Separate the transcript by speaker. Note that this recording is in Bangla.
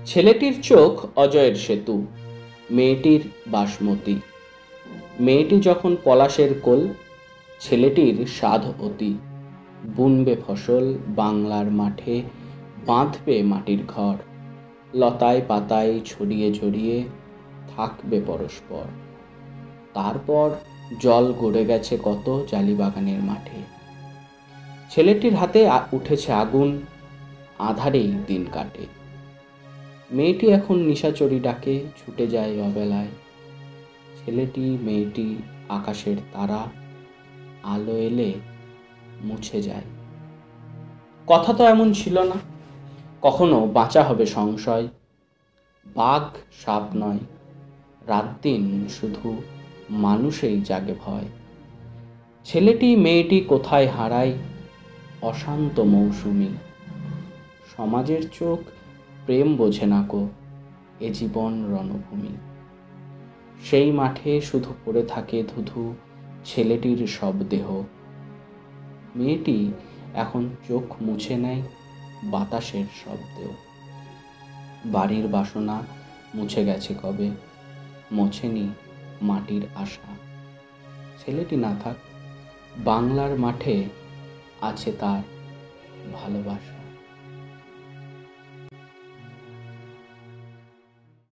Speaker 1: ছেলেটির চোখ অজয়ের সেতু, মেয়েটির বাসমতী। মেয়েটি যখন পলাশের কোল, ছেলেটির সাধ অতি। বুনবে ফসল বাংলার মাঠে, বাঁধবে মাটির ঘর, লতায় পাতায় ছড়িয়ে ছড়িয়ে থাকবে পরস্পর। তারপর জল গড়ে গেছে কত জালিবাগানের মাঠে। ছেলেটির হাতে উঠেছে আগুন, আঁধারেই দিন কাটে। মেয়েটি এখন নিশাচরি ডাকে ছুটে যায় অবেলায়। ছেলেটি মেয়েটি আকাশের তারা, আলো এলে মুছে যায়। কথা তো এমন ছিল না, কখনো বাঁচা হবে সংশয়। বাঘ সাপ নয়, রাত দিন শুধু মানুষেই জাগে ভয়। ছেলেটি মেয়েটি কোথায় হারায়, অশান্ত মৌসুমি। সমাজের চোখ প্রেম বোঝে না কো, এ জীবন রণভূমি। সেই মাঠে শুধু পড়ে থাকে ধুধু ছেলেটির সব দেহ। মেয়েটি এখন চোখ মুছে নেয় বাতাসের শব্দেও। বাড়ির বাসনা মুছে গেছে কবে, মোছেনি মাটির আশা। ছেলেটি না থাক, বাংলার মাঠে আছে তার ভালোবাসা।